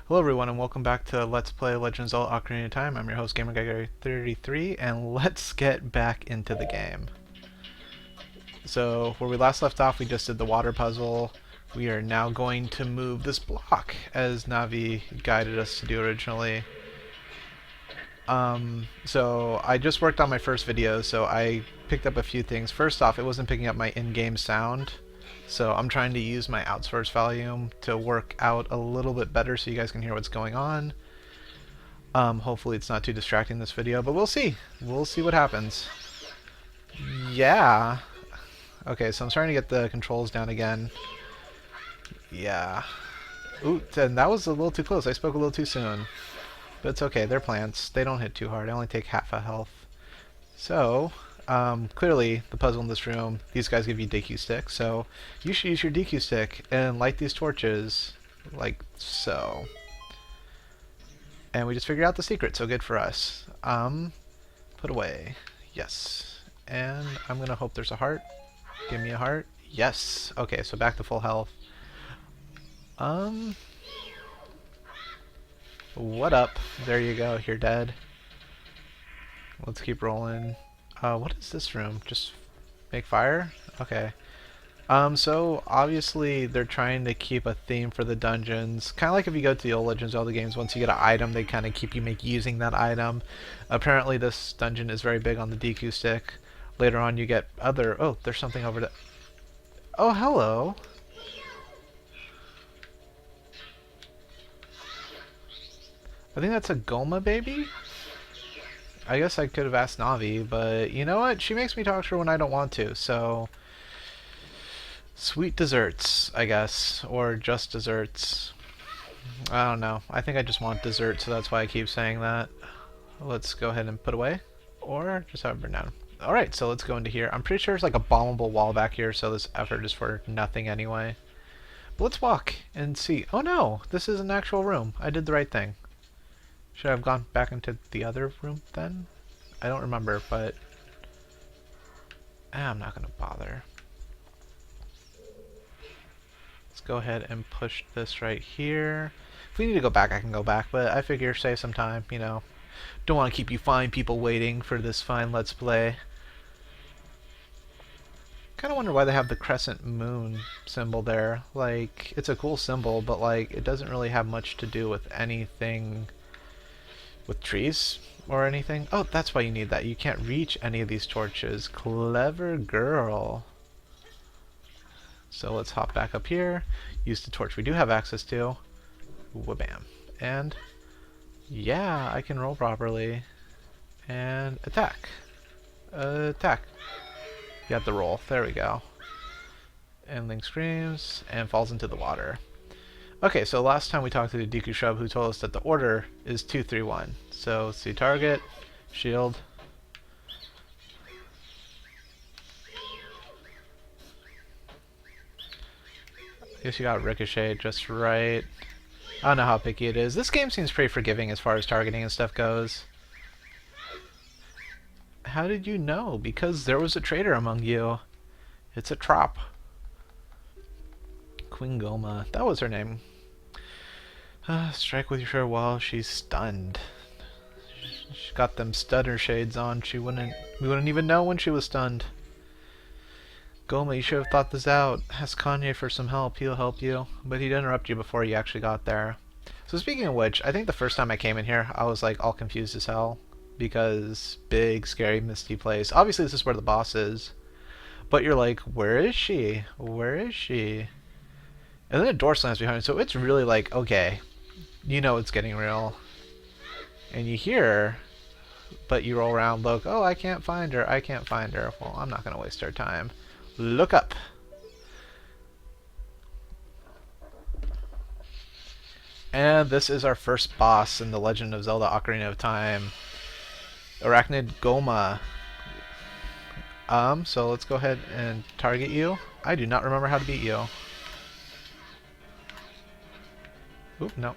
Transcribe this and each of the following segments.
Hello everyone and welcome back to Let's Play Legend of Zelda Ocarina of Time. I'm your host GamerGuy33 and let's get back into the game. So where we last left off we just did the water puzzle. We are now going to move this block as Navi guided us to do originally. So I just worked on my first video, so I picked up a few things. First off, it wasn't picking up my in-game sound. So I'm trying to use my outsource volume to work out a little bit better so you guys can hear what's going on. Hopefully it's not too distracting this video, but we'll see. We'll see what happens. Yeah. Okay, so I'm starting to get the controls down again. Yeah. Ooh, and that was a little too close. I spoke a little too soon. But it's okay, they're plants. They don't hit too hard. I only take half a health. So, clearly, the puzzle in this room, these guys give you DQ stick, so you should use your DQ stick and light these torches, like so. And we just figured out the secret, so good for us. Put away. Yes. And I'm gonna hope there's a heart. Give me a heart. Yes. Okay, so back to full health. What up? There you go, you're dead. Let's keep rolling. What is this room? Just make fire? Okay. So obviously they're trying to keep a theme for the dungeons. Kind of like if you go to the old Legend of Zelda games, once you get an item, they kind of keep you using that item. Apparently this dungeon is very big on the DQ stick. Later on you get other... Oh, there's something over there. Oh, hello. I think that's a Goma baby? I guess I could have asked Navi, but you know what? She makes me talk to her when I don't want to, so... Sweet desserts, I guess. Or just desserts. I don't know. I think I just want dessert, so that's why I keep saying that. Let's go ahead and put away. Or just have it burn down. Alright, so let's go into here. I'm pretty sure there's like a bombable wall back here, so this effort is for nothing anyway. But let's walk and see. Oh no! This is an actual room. I did the right thing. Should I have gone back into the other room then? I don't remember, but... I'm not gonna bother. Let's go ahead and push this right here. If we need to go back, I can go back, but I figure save some time, you know. Don't want to keep you fine people waiting for this fine Let's Play. Kind of wonder why they have the crescent moon symbol there. Like, it's a cool symbol, but like, it doesn't really have much to do with anything with trees or anything. Oh, that's why you need that. You can't reach any of these torches. Clever girl. So let's hop back up here. Use the torch we do have access to. Wha-bam. And yeah, I can roll properly. And attack. Attack. You have to roll. There we go. And Link screams and falls into the water. Okay, so last time we talked to the Deku Shrub who told us that the order is 2-3-1. So let's see, target, shield. I guess you got ricochet just right. I don't know how picky it is. This game seems pretty forgiving as far as targeting and stuff goes. How did you know? Because there was a traitor among you. It's a trop. Queen Goma. That was her name. Strike with your sword while she's stunned. She's got them stutter shades on. We wouldn't even know when she was stunned. Goma, you should have thought this out. Ask Kanye for some help. He'll help you. But he'd interrupt you before you actually got there. So speaking of which, I think the first time I came in here, I was like all confused as hell. Because big, scary, misty place. Obviously this is where the boss is. But you're like, where is she? Where is she? And then a door slams behind, so it's really like, okay, you know it's getting real. And you hear her, but you roll around, look, oh, I can't find her, I can't find her. Well, I'm not going to waste our time. Look up. And this is our first boss in the Legend of Zelda Ocarina of Time. Arachnid Goma. So let's go ahead and target you. I do not remember how to beat you. Oop, no.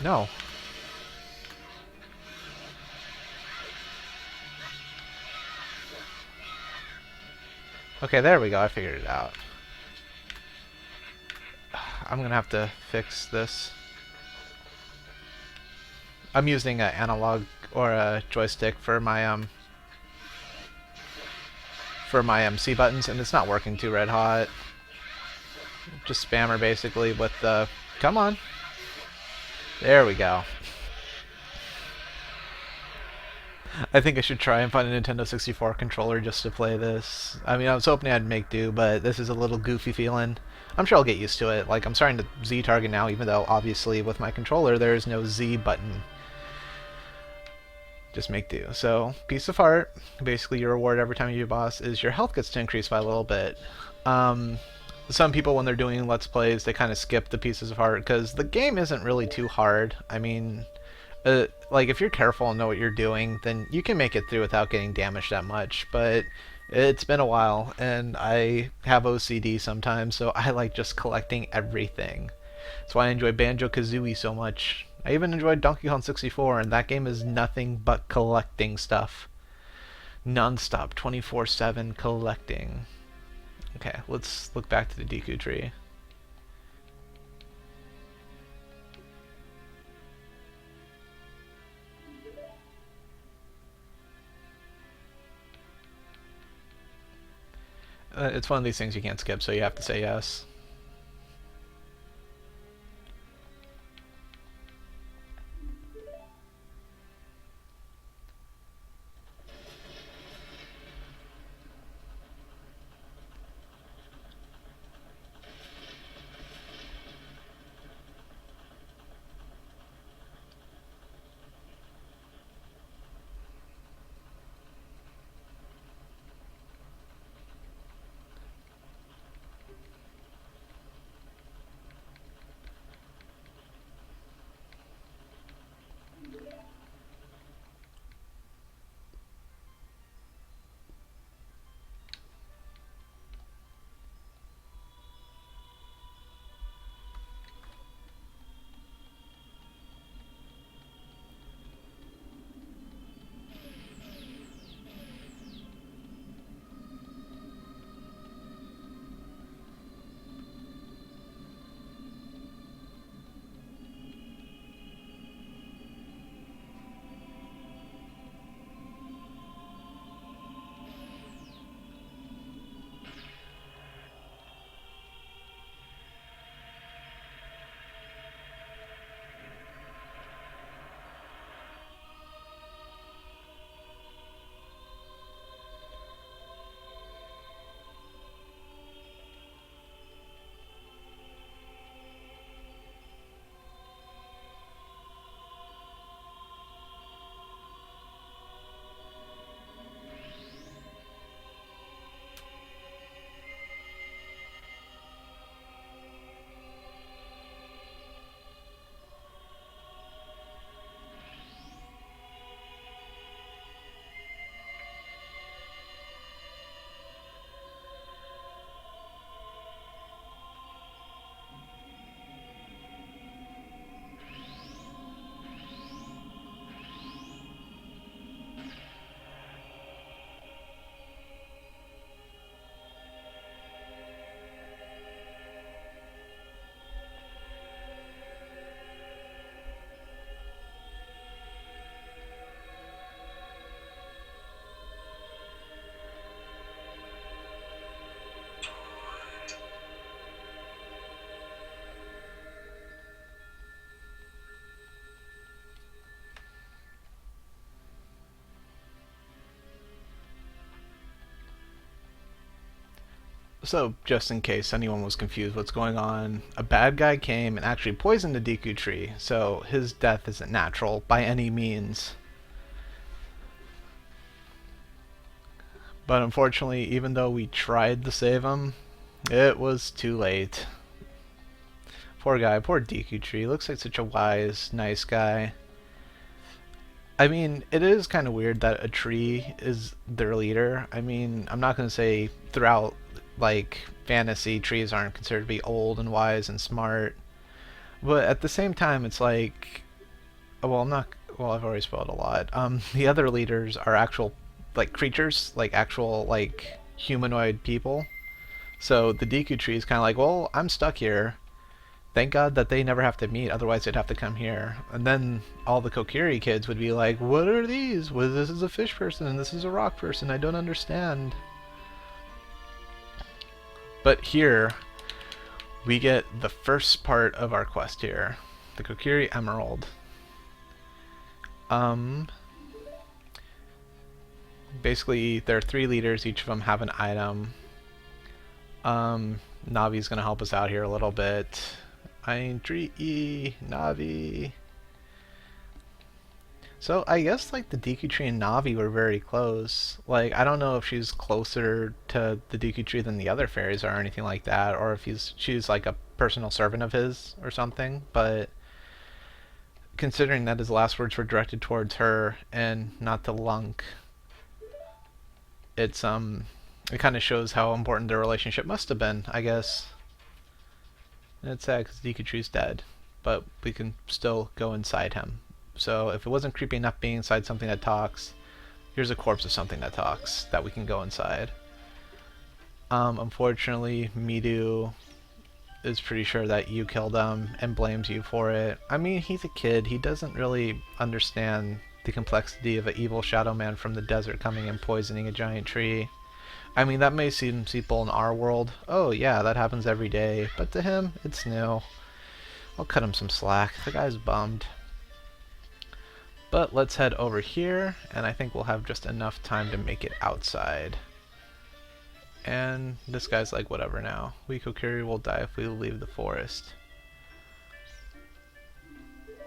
No. Okay, there we go. I figured it out. I'm gonna have to fix this. I'm using an analog or a joystick for my C buttons, and it's not working too red hot. Just spammer basically with the. Come on. There we go. I think I should try and find a Nintendo 64 controller just to play this. I mean, I was hoping I'd make do, but this is a little goofy feeling. I'm sure I'll get used to it. Like, I'm starting to Z target now, even though obviously with my controller there is no Z button. Just make do. So, piece of heart. Basically, your reward every time you do a boss is your health gets to increase by a little bit. Some people, when they're doing Let's Plays, they kind of skip the pieces of heart because the game isn't really too hard. I mean, like if you're careful and know what you're doing, then you can make it through without getting damaged that much. But it's been a while, and I have OCD sometimes, so I like just collecting everything. That's why I enjoy Banjo-Kazooie so much. I even enjoyed Donkey Kong 64, and that game is nothing but collecting stuff. Non-stop, 24/7 collecting. Okay, let's look back to the Deku tree. It's one of these things you can't skip, so you have to say yes. So, just in case anyone was confused what's going on, a bad guy came and actually poisoned the Deku tree, so his death isn't natural by any means. But unfortunately, even though we tried to save him, it was too late. Poor guy, poor Deku tree. Looks like such a wise, nice guy. I mean, it is kind of weird that a tree is their leader. I mean, I'm not going to say throughout, like, fantasy, trees aren't considered to be old and wise and smart. But at the same time, it's like, well, I'm not, well, I've already spoiled a lot. The other leaders are actual, like, creatures, like, actual, like, humanoid people. So the Deku Tree is kind of like, well, I'm stuck here. Thank God that they never have to meet, otherwise they'd have to come here. And then all the Kokiri kids would be like, what are these? Well, this is a fish person and this is a rock person. I don't understand. But here, we get the first part of our quest here. The Kokiri Emerald. Basically, there are 3 leaders. Each of them have an item. Navi's gonna help us out here a little bit. Eindri, Navi. So I guess like the Deku Tree and Navi were very close. Like I don't know if she's closer to the Deku Tree than the other fairies or anything like that, or if she's like a personal servant of his or something. But considering that his last words were directed towards her and not to Lunk, it kind of shows how important their relationship must have been, I guess. And it's sad because Deku Tree's dead, but we can still go inside him. So if it wasn't creepy enough being inside something that talks, here's a corpse of something that talks that we can go inside. Unfortunately, Midu is pretty sure that you killed him and blames you for it. I mean, he's a kid. He doesn't really understand the complexity of an evil shadow man from the desert coming and poisoning a giant tree. I mean, that may seem simple in our world. Oh yeah, that happens every day. But to him, it's new. I'll cut him some slack. The guy's bummed. But let's head over here, and I think we'll have just enough time to make it outside. And this guy's like, whatever now. We Kokiri will die if we leave the forest.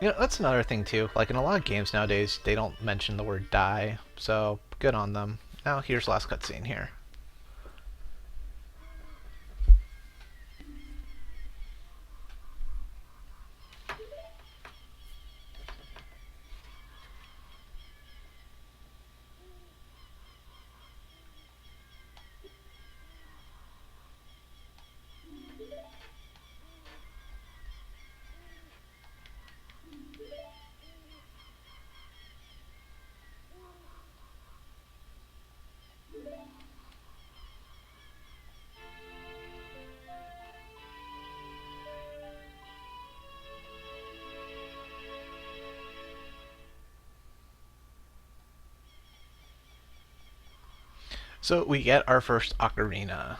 You know, that's another thing too. Like in a lot of games nowadays, they don't mention the word die, so good on them. Now here's last cutscene here. So we get our first Ocarina.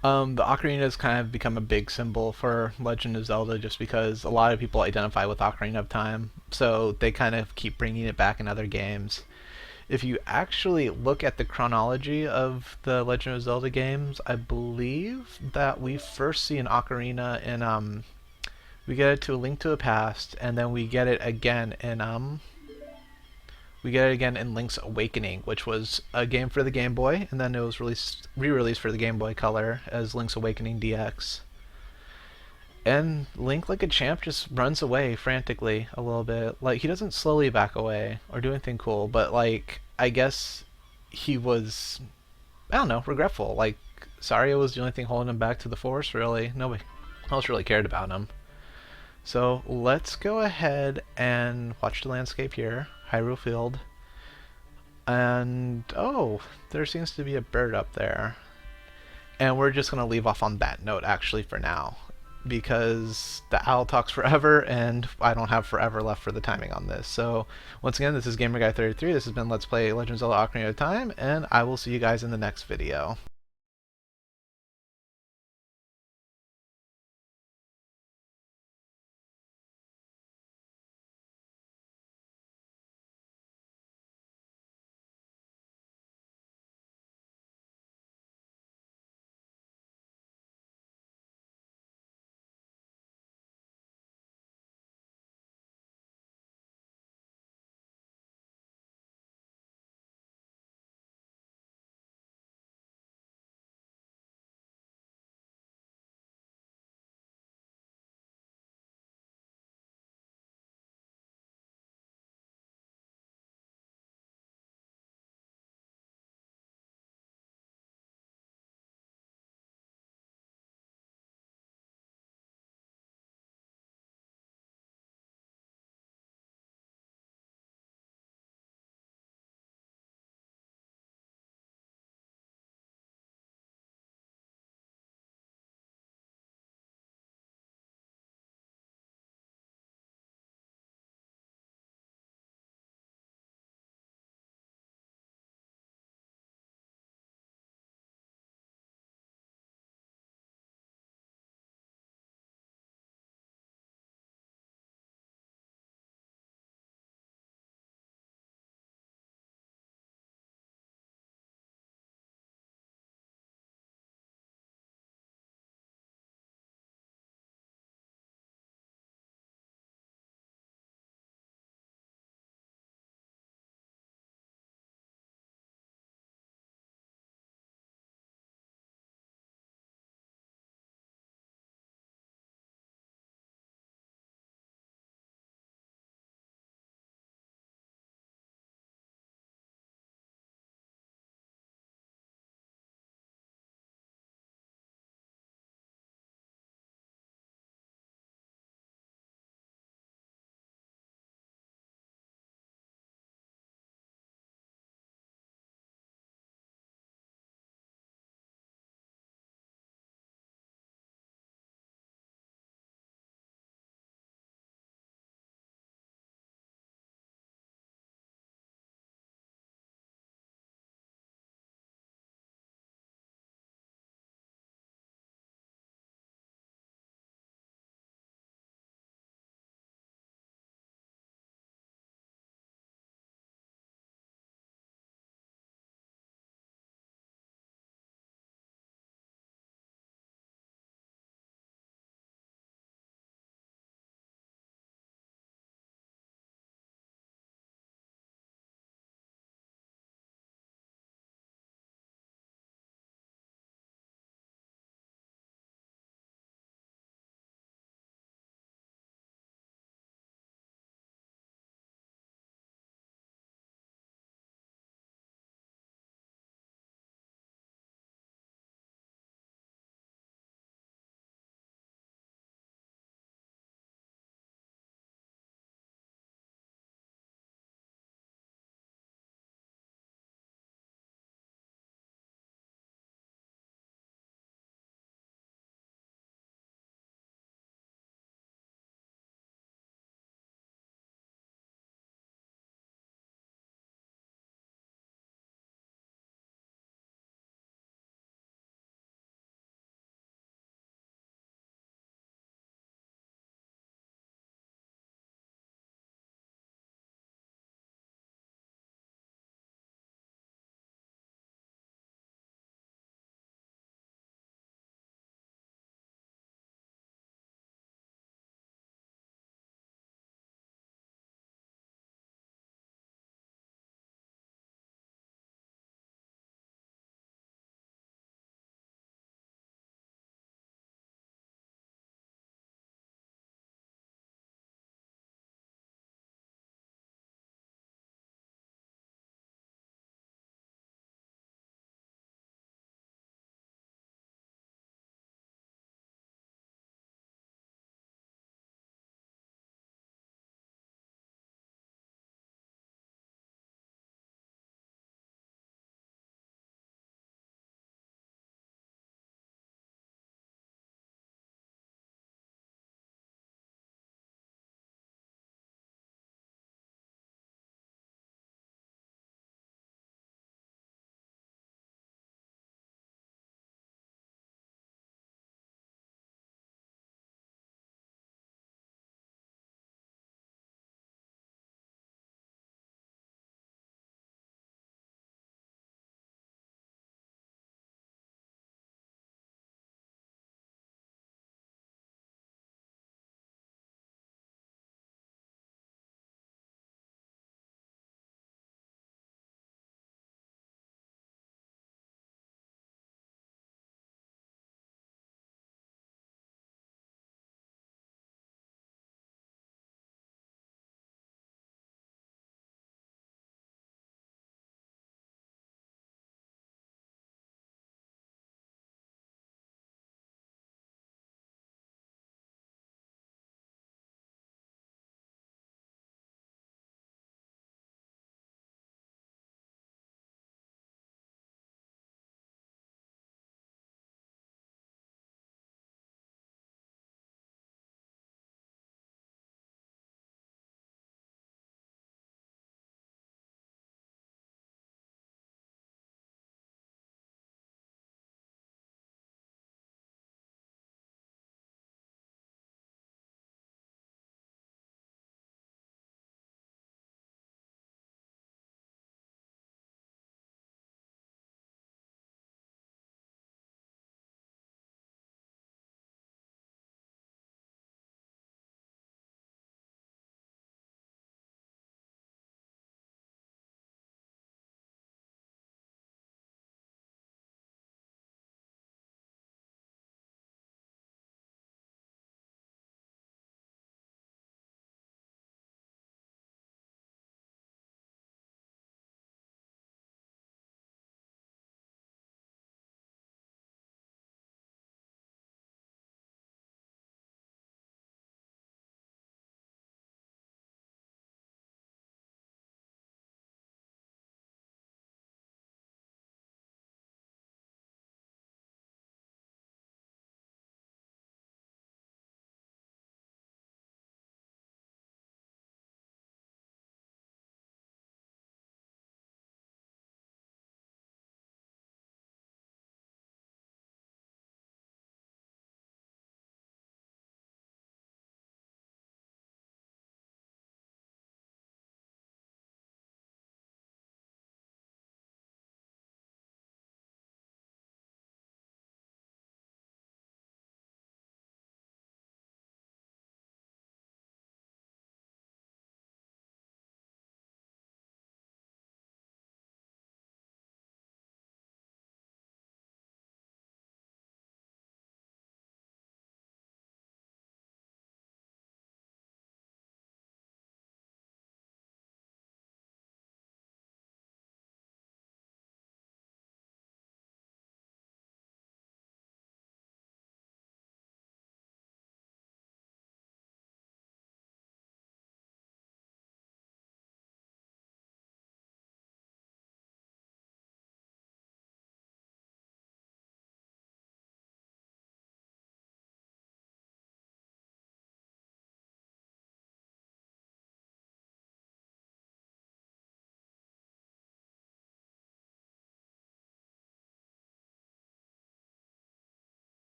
The Ocarina has kind of become a big symbol for Legend of Zelda just because a lot of people identify with Ocarina of Time, so they kind of keep bringing it back in other games. If you actually look at the chronology of the Legend of Zelda games, I believe that we first see an Ocarina in we get it to A Link to the Past, and then we get it again in Link's Awakening, which was a game for the Game Boy, and then it was re-released for the Game Boy Color as Link's Awakening DX. And Link, like a champ, just runs away frantically a little bit. Like, he doesn't slowly back away or do anything cool, but, like, I guess he was, I don't know, regretful. Like, Saria was the only thing holding him back to the forest, really. Nobody else really cared about him. So, let's go ahead and watch the landscape here. Hyrule Field. And, oh, there seems to be a bird up there. And we're just going to leave off on that note, actually, for now. Because the owl talks forever, and I don't have forever left for the timing on this. So, once again, this is GamerGuy33. This has been Let's Play Legend of Zelda Ocarina of Time, and I will see you guys in the next video.